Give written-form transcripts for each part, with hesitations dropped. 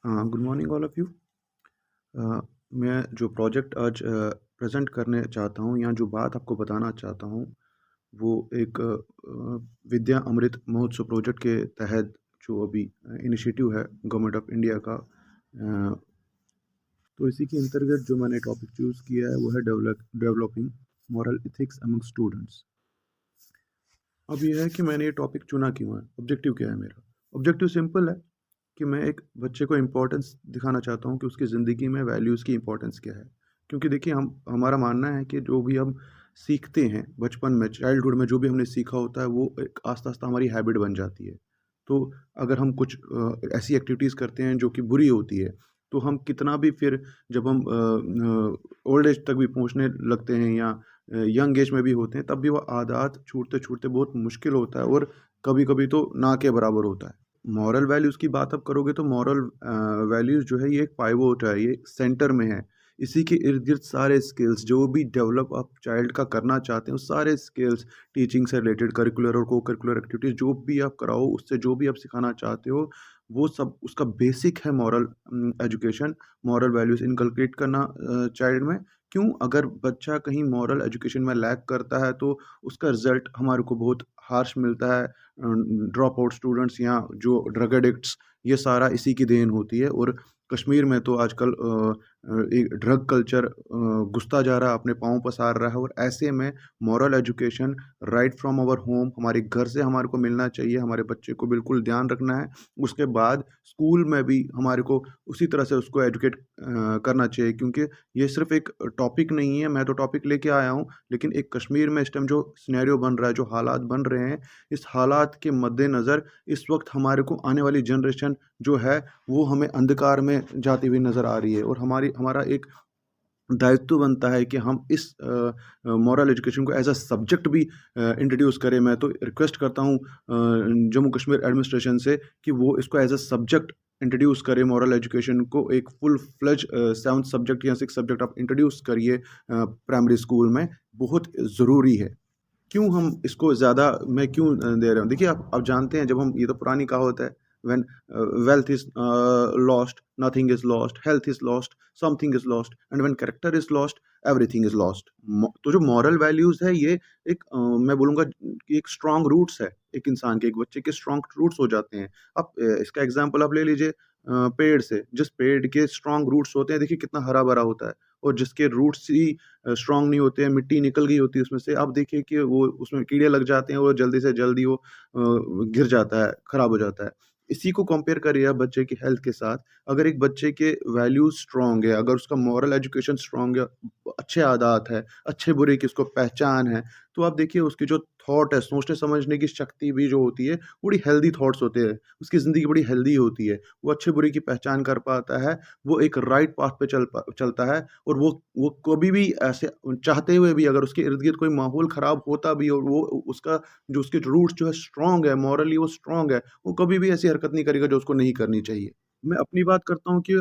Good morning all of you. मैं जो project आज प्रेजेंट करने चाहता हूँ या जो बात आपको बताना चाहता हूँ वो एक विद्या अमृत महोत्सव प्रोजेक्ट के तहत जो अभी इनिशिएटिव है गवर्नमेंट ऑफ इंडिया का। तो इसी के अंतर्गत जो मैंने टॉपिक चूज़ किया है वो है developing moral ethics among students. अब ये है कि मैंने ये टॉपिक चुना क्यों है, ऑब्जेक्टिव क्या है मेरा। ऑब्जेक्टिव सिंपल है कि मैं एक बच्चे को इम्पोर्टेंस दिखाना चाहता हूँ कि उसकी ज़िंदगी में वैल्यूज़ की इम्पोर्टेंस क्या है। क्योंकि देखिए हम हमारा मानना है कि जो भी हम सीखते हैं बचपन में, चाइल्डहुड में जो भी हमने सीखा होता है वो एक आस्ता-आस्ता हमारी हैबिट बन जाती है। तो अगर हम कुछ ऐसी एक्टिविटीज़ करते हैं जो कि बुरी होती है, तो हम कितना भी फिर जब हम ओल्ड एज तक भी पहुँचने लगते हैं या यंग एज में भी होते हैं, तब भी वो आदत छूटते-छूटते बहुत मुश्किल होता है और कभी-कभी तो ना के बराबर होता है। मॉरल वैल्यूज़ की बात आप करोगे तो मॉरल वैल्यूज़ जो है ये एक पाइवोट है, ये सेंटर में है। इसी के इर्द-गिर्द सारे स्किल्स जो भी डेवलप आप चाइल्ड का करना चाहते हो, सारे स्किल्स टीचिंग से रिलेटेड करिकुलर और को-करिकुलर एक्टिविटीज़ जो भी आप कराओ, उससे जो भी आप सिखाना चाहते हो, वो सब उसका बेसिक है moral education, moral values inculcate करना चाइल्ड में। क्यों? अगर बच्चा कहीं मॉरल एजुकेशन में लैग करता है तो उसका रिज़ल्ट हमारे को बहुत हार्श मिलता है। ड्रॉप आउट स्टूडेंट्स या जो ड्रग एडिक्ट्स, ये सारा इसी की देन होती है। और कश्मीर में तो आजकल एक ड्रग कल्चर घुसता जा रहा है, अपने पाँव पसार रहा है। और ऐसे में moral education right from our home, हमारे घर से हमारे को मिलना चाहिए, हमारे बच्चे को बिल्कुल ध्यान रखना है। उसके बाद स्कूल में भी हमारे को उसी तरह से उसको एजुकेट करना चाहिए, क्योंकि ये सिर्फ़ एक टॉपिक नहीं है, मैं तो टॉपिक लेके आया हूँ, लेकिन एक कश्मीर में इस टाइम जो सिनेरियो बन रहा है, जो हालात बन रहे हैं, इस हालात के मद्देनज़र इस वक़्त हमारे को आने वाली जनरेशन जो है, वो हमें अंधकार में जाती हुई नज़र आ रही है। और हमारा एक दायित्व बनता है कि हम इस मॉरल एजुकेशन को एज़ अ सब्जेक्ट भी इंट्रोड्यूस करें। मैं तो रिक्वेस्ट करता हूँ जम्मू कश्मीर एडमिनिस्ट्रेशन से कि वो इसको एज़ अ सब्जेक्ट इंट्रोड्यूस करें, मॉरल एजुकेशन को एक फुल फ्लेज 7th सब्जेक्ट या 6th सब्जेक्ट आप इंट्रोड्यूस करिए प्राइमरी स्कूल में, बहुत ज़रूरी है। क्यों हम इसको ज़्यादा मैं क्यों दे रहा हूँ? देखिए आप जानते हैं, जब हम ये तो पुरानी कहावत है, when wealth is lost, nothing is lost, health is lost, something is lost and when character is lost, everything is lost. तो जो मॉरल वैल्यूज़ है ये एक मैं बोलूँगा कि एक स्ट्रॉन्ग रूट्स है, एक इंसान के, एक बच्चे के स्ट्रॉन्ग रूट्स हो जाते हैं। आप इसका एग्ज़ाम्पल आप ले लीजिए पेड़ से। जिस पेड़ के स्ट्रॉन्ग रूट्स होते हैं, देखिए कितना हरा-भरा होता है। और जिसके रूट्स ही स्ट्रॉन्ग नहीं होते हैं, मिट्टी निकल गई होती है उसमें से, आप देखिए कि वो उसमें कीड़े लग जाते हैं और जल्दी से जल्दी वो गिर जाता है, खराब हो जाता है। इसी को कंपेयर करिए आप बच्चे की हेल्थ के साथ। अगर एक बच्चे के वैल्यूज़ स्ट्रॉन्ग है, अगर उसका मॉरल एजुकेशन स्ट्रॉन्ग है, अच्छे आदात है, अच्छे-बुरे की उसको पहचान है, तो आप देखिए उसकी जो थॉट है, सोचने-समझने की शक्ति भी जो होती है, बड़ी हेल्दी थॉट्स होते हैं। उसकी ज़िंदगी बड़ी हेल्दी होती है। वो अच्छे-बुरे की पहचान कर पाता है, वो एक राइट पाथ पे चलता है। और वो कभी भी ऐसे चाहते हुए भी, अगर उसके इर्द-गिर्द कोई माहौल ख़राब होता भी है और वो उसका जो उसके रूट्स जो है स्ट्रॉन्ग है, मॉरली वो स्ट्रॉन्ग है, वो कभी भी ऐसी हरकत नहीं करेगा जो उसको नहीं करनी चाहिए। मैं अपनी बात करता हूँ कि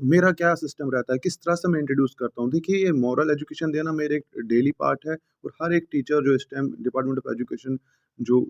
मेरा क्या सिस्टम रहता है, किस तरह से मैं इंट्रोड्यूस करता हूँ। देखिए ये मॉरल एजुकेशन देना मेरे एक डेली पार्ट है। और हर एक टीचर जो इस टाइम डिपार्टमेंट ऑफ एजुकेशन जो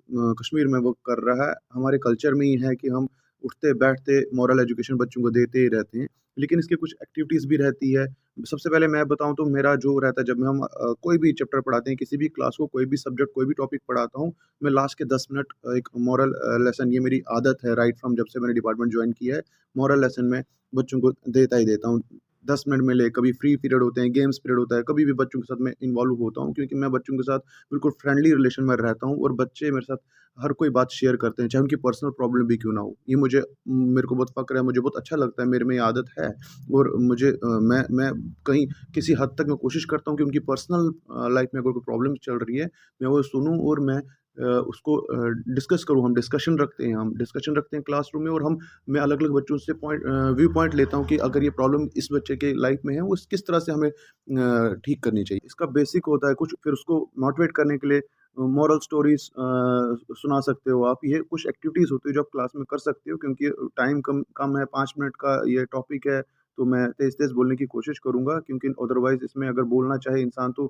कश्मीर में वर्क कर रहा है, हमारे कल्चर में ही है कि हम उठते-बैठते मॉरल एजुकेशन बच्चों को देते ही रहते हैं। लेकिन इसकी कुछ एक्टिविटीज़ भी रहती है। सबसे पहले मैं बताऊँ तो मेरा जो रहता है, जब हम कोई भी चैप्टर पढ़ाते हैं, किसी भी क्लास को कोई भी सब्जेक्ट, कोई भी टॉपिक पढ़ाता हूँ, मैं लास्ट के 10 मिनट एक मॉरल लेसन, ये मेरी आदत है राइट फ्रॉम जब से मैंने डिपार्टमेंट जॉइन किया है, मॉरल लेसन में बच्चों को देता ही देता हूँ। 10 मिनट मिले, कभी फ्री पीरियड होते हैं, गेम्स पीरियड होता है, कभी भी बच्चों के साथ मैं इन्वॉल्व होता हूँ, क्योंकि मैं बच्चों के साथ बिल्कुल फ्रेंडली रिलेशन में रहता हूँ और बच्चे मेरे साथ हर कोई बात शेयर करते हैं, चाहे उनकी पर्सनल प्रॉब्लम भी क्यों ना हो। ये मेरे को बहुत फ़क्र है, मुझे बहुत अच्छा लगता है, मेरे में ये आदत है। और मुझे मैं कहीं किसी हद तक मैं कोशिश करता हूँ कि उनकी पर्सनल लाइफ़ में अगर कोई प्रॉब्लम चल रही है, मैं वो सुनूँ और मैं उसको डिस्कस करूँ। हम डिस्कशन रखते हैं क्लासरूम में। और मैं अलग-अलग बच्चों से व्यू पॉइंट लेता हूँ कि अगर ये प्रॉब्लम इस बच्चे के लाइफ़ में है, वो किस तरह से हमें ठीक करनी चाहिए। इसका बेसिक होता है कुछ, फिर उसको मोटिवेट करने के लिए मॉरल स्टोरीज़ सुना सकते हो आप। ये कुछ एक्टिविटीज़ होती है जो आप क्लास में कर सकते हो, क्योंकि टाइम कम कम है, 5 मिनट का ये टॉपिक है, तो मैं तेज़-तेज़ बोलने की कोशिश करूँगा, क्योंकि अदरवाइज़ इसमें अगर बोलना चाहे इंसान तो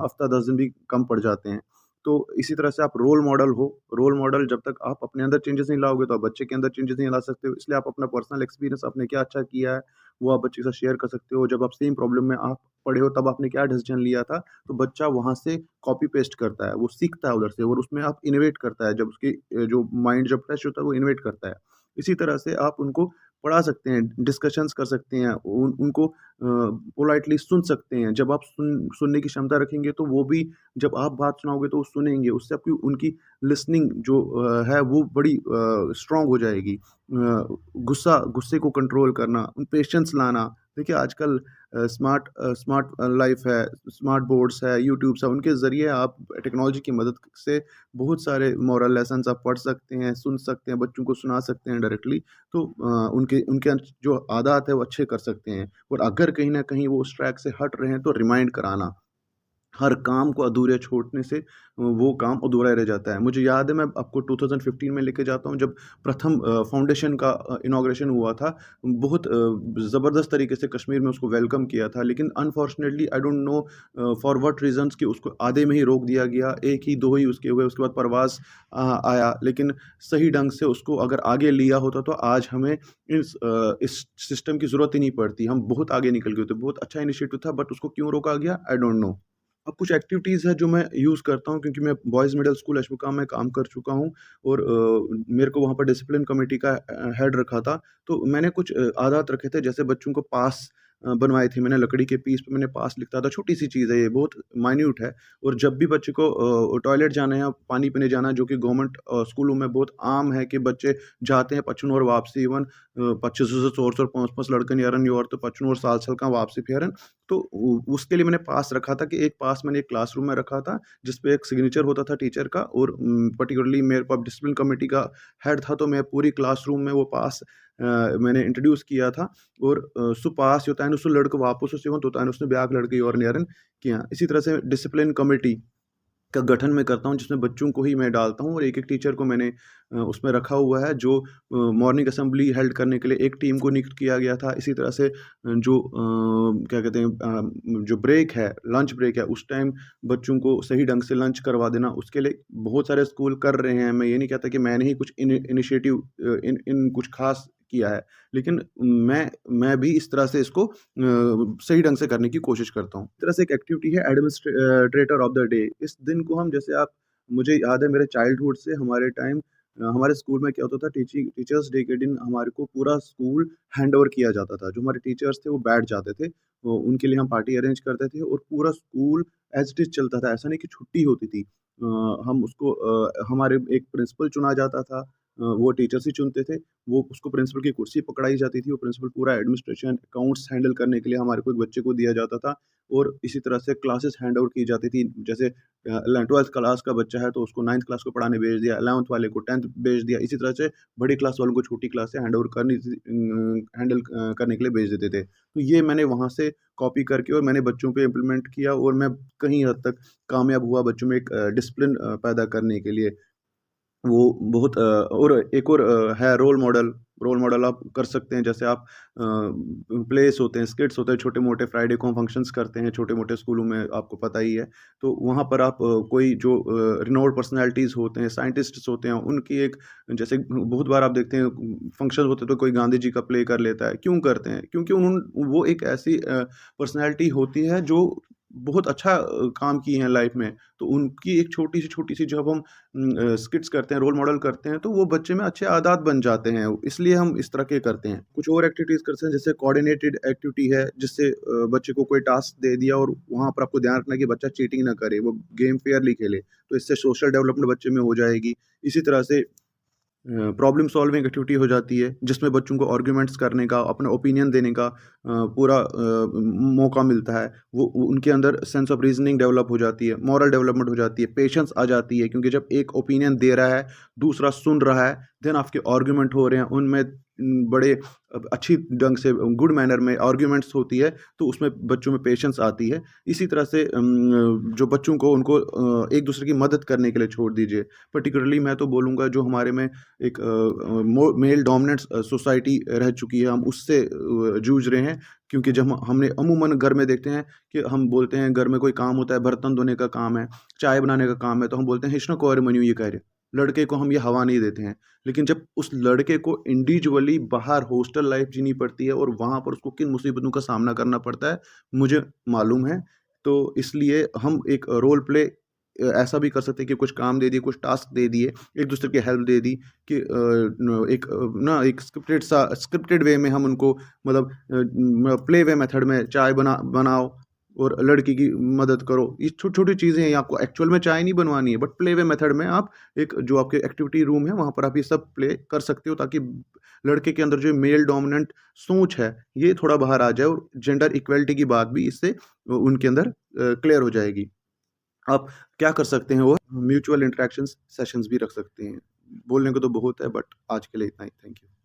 हफ़्ता 10 दिन भी कम पड़ जाते हैं। तो इसी तरह से आप रोल मॉडल हो। रोल मॉडल जब तक आप अपने अंदर चेंजेस नहीं लाओगे, तो आप बच्चे के अंदर चेंजेस नहीं ला सकते हो। इसलिए आप अपना पर्सनल एक्सपीरियंस, आपने क्या अच्छा किया है, वो आप बच्चे के साथ शेयर कर सकते हो। जब आप सेम प्रॉब्लम में आप पड़े हो, तब आपने क्या डिसीज़न लिया था, तो बच्चा वहाँ से कॉपी पेस्ट करता है, वो सीखता है उधर से और उसमें आप इनोवेट करता है। जब उसकी जो माइंड जब फ्रेश होता है, वो इनोवेट करता है। इसी तरह से आप उनको पढ़ा सकते हैं, डिस्कशंस कर सकते हैं, उनको पोलाइटली सुन सकते हैं। जब आप सुनने की क्षमता रखेंगे, तो वो भी जब आप बात सुनाओगे तो वो सुनेंगे। उससे आपकी उनकी लिसनिंग जो है वो बड़ी स्ट्रॉन्ग हो जाएगी। गुस्से को कंट्रोल करना, पेशेंस लाना। देखिए आजकल स्मार्ट लाइफ है, स्मार्ट बोर्ड्स है, यूट्यूब्स है, उनके ज़रिए आप टेक्नोलॉजी की मदद से बहुत सारे मॉरल लेसन्स आप पढ़ सकते हैं, सुन सकते हैं, बच्चों को सुना सकते हैं डायरेक्टली। तो उनके उनके जो आदत है वो अच्छे कर सकते हैं। और अगर कहीं न कहीं वो उस ट्रैक से हट रहे हैं, तो रिमाइंड कराना। हर काम को अधूरे छोड़ने से वो काम अधूरा रह जाता है। मुझे याद है, मैं आपको 2015 में लेके जाता हूँ, जब प्रथम फाउंडेशन का इनॉग्रेशन हुआ था। बहुत ज़बरदस्त तरीके से कश्मीर में उसको वेलकम किया था। लेकिन unfortunately I don't know for what reasons कि उसको आधे में ही रोक दिया गया। 1 ही 2 ही उसके हुए, उसके बाद परवाज़ आया। लेकिन सही ढंग से उसको अगर आगे लिया होता, तो आज हमें इस सिस्टम की ज़रूरत ही नहीं पड़ती। हम बहुत आगे निकल गए होते। बहुत अच्छा इनिशिएटिव था, बट उसको क्यों रोका गया, आई डोंट नो। अब कुछ एक्टिविटीज़ हैं जो मैं यूज़ करता हूँ, क्योंकि मैं बॉयज़ मिडल स्कूल अशोका में काम कर चुका हूँ। और मेरे को वहाँ पर डिसिप्लिन कमेटी का हेड रखा था। तो मैंने कुछ आदात रखे थे, जैसे बच्चों को पास बनवाए थे मैंने। लकड़ी के पीस पे मैंने पास लिखता था। छोटी-सी चीज़ है ये, बहुत माइन्यूट है। और जब भी बच्चे को टॉयलेट जाना है या पानी पीने जाना है, जो कि गवर्नमेंट स्कूलों में बहुत आम है कि बच्चे जाते हैं पछून और वापसी इवन 25 और 5 लड़कन यारन और तो पछून और साल का वापसी फेरन। तो उसके लिए मैंने पास रखा था कि एक पास मैंने एक क्लासरूम में रखा था, जिस पे एक सिग्नेचर होता था टीचर का। और पर्टिकुलरली मेरे को अब डिसिप्लिन कमेटी का हेड था, तो मैं पूरी क्लासरूम में वो पास मैंने इंट्रोड्यूस किया था। और सो पास होता है, सो लड़के वापस से होता है, उसने ब्याग लड़के और नियरन किया। इसी तरह से डिसिप्लिन कमेटी का गठन मैं करता हूँ, जिसमें बच्चों को ही मैं डालता हूँ। और एक-एक टीचर को मैंने उसमें रखा हुआ है, जो मॉर्निंग असेंबली हेल्ड करने के लिए एक टीम को नियुक्त किया गया था। इसी तरह से जो क्या कहते हैं, जो ब्रेक है, लंच ब्रेक है, उस टाइम बच्चों को सही ढंग से लंच करवा देना, उसके लिए बहुत सारे स्कूल कर रहे हैं। मैं ये नहीं कहता कि मैंने ही कुछ इनिशिएटिव इन इन कुछ ख़ास किया है। लेकिन मैं भी इस तरह से इसको सही ढंग से करने की कोशिश करता हूँ। इस तरह से एक एक्टिविटी है एडमिनिस्ट्रेटर ऑफ द डे। इस दिन को हम, जैसे आप, मुझे याद है मेरे चाइल्डहुड से हमारे टाइम हमारे स्कूल में क्या होता था, टीचर्स डे के दिन हमारे को पूरा स्कूल हैंडओवर किया जाता था। जो हमारे टीचर्स थे वो बैठ जाते थे, तो उनके लिए हम पार्टी अरेंज करते थे और पूरा स्कूल एज़ इट इज़ चलता था। ऐसा नहीं कि छुट्टी होती थी। हम उसको हमारे एक प्रिंसिपल चुना जाता था। वो टीचर्स ही चुनते थे। वो उसको प्रिंसिपल की कुर्सी पकड़ाई जाती थी। वो प्रिंसिपल पूरा एडमिनिस्ट्रेशन, अकाउंट्स हैंडल करने के लिए हमारे को एक बच्चे को दिया जाता था। और इसी तरह से क्लासेस हैंड ओवर की जाती थी। जैसे 12th क्लास का बच्चा है, तो उसको 9th क्लास को पढ़ाने भेज दिया, 11th वाले को 10th भेज दिया। इसी तरह से बड़ी क्लास वालों को छोटी क्लास से हैंड ओवर हैंडल करने के लिए भेज देते थे। तो ये मैंने वहाँ से कॉपी करके और मैंने बच्चों पे इम्प्लीमेंट किया, और मैं कहीं हद तक कामयाब हुआ बच्चों में एक डिसिप्लिन पैदा करने के लिए। वो बहुत और एक और है रोल मॉडल। रोल मॉडल आप कर सकते हैं, जैसे आप प्लेस होते हैं, स्किट्स होते हैं, छोटे-मोटे फ्राइडे को हम फंक्शंस करते हैं, छोटे-मोटे स्कूलों में, आपको पता ही है। तो वहाँ पर आप कोई जो रिनोल्ड पर्सनैलिटीज़ होते हैं, साइंटिस्ट्स होते हैं, उनकी एक, जैसे बहुत बार आप देखते हैं फंक्शन होते हैं, तो कोई गांधी जी का प्ले कर लेता है। क्यों करते हैं? क्योंकि वो एक ऐसी पर्सनैलिटी होती है जो बहुत अच्छा काम की हैं लाइफ़ में। तो उनकी एक छोटी-सी जब हम स्किट्स करते हैं, रोल मॉडल करते हैं, तो वो बच्चे में अच्छे आदत बन जाते हैं। इसलिए हम इस तरह के करते हैं। कुछ और एक्टिविटीज़ करते हैं, जैसे कोऑर्डिनेटेड एक्टिविटी है, जिससे बच्चे को कोई टास्क दे दिया और वहाँ पर आपको ध्यान रखना है कि बच्चा चीटिंग ना करे, वो गेम फेयरली खेले। तो इससे सोशल डेवलपमेंट बच्चे में हो जाएगी। इसी तरह से प्रॉब्लम सॉल्विंग एक्टिविटी हो जाती है, जिसमें बच्चों को आर्ग्यूमेंट्स करने का, अपना ओपिनियन देने का पूरा मौका मिलता है। वो उनके अंदर सेंस ऑफ रीज़निंग डेवलप हो जाती है, मॉरल डेवलपमेंट हो जाती है, पेशेंस आ जाती है, क्योंकि जब एक ओपिनियन दे रहा है, दूसरा सुन रहा है, देन आपके आर्ग्यूमेंट हो रहे हैं, उनमें बड़े अच्छी ढंग से गुड मैनर में आर्ग्यूमेंट्स होती है, तो उसमें बच्चों में पेशेंस आती है। इसी तरह से जो बच्चों को उनको एक दूसरे की मदद करने के लिए छोड़ दीजिए। पर्टिकुलरली मैं तो बोलूँगा जो हमारे में एक मेल डोमिनेंट सोसाइटी रह चुकी है, हम उससे जूझ रहे हैं। क्योंकि जब हमने अमूमन घर में देखते हैं कि हम बोलते हैं घर में कोई काम होता है, बर्तन धोने का काम है, चाय बनाने का काम है, तो हम बोलते हैं हिशना कौर मनु ये कार्य, लड़के को हम ये हवा नहीं देते हैं। लेकिन जब उस लड़के को इंडिविजुअली बाहर हॉस्टल लाइफ जीनी पड़ती है और वहाँ पर उसको किन मुसीबतों का सामना करना पड़ता है, मुझे मालूम है। तो इसलिए हम एक रोल प्ले ऐसा भी कर सकते हैं कि कुछ काम दे दिए, कुछ टास्क दे दिए, एक दूसरे की हेल्प दे दी कि एक स्क्रिप्टेड वे में हम उनको मतलब प्ले वे मेथड में चाय बनाओ और लड़की की मदद करो। ये छोटी-छोटी चीज़ें हैं, आपको एक्चुअल में चाय नहीं बनवानी है, बट प्ले वे मेथड में आप एक जो आपके एक्टिविटी रूम है, वहाँ पर आप ये सब प्ले कर सकते हो, ताकि लड़के के अंदर जो मेल डोमिनेंट सोच है, ये थोड़ा बाहर आ जाए और जेंडर इक्वालिटी की बात भी इससे उनके अंदर क्लियर हो जाएगी। आप क्या कर सकते हैं, वो म्यूचुअल इंटरैक्शंस सेशंस भी रख सकते हैं। बोलने को तो बहुत है, बट आज के लिए इतना ही। Thank you.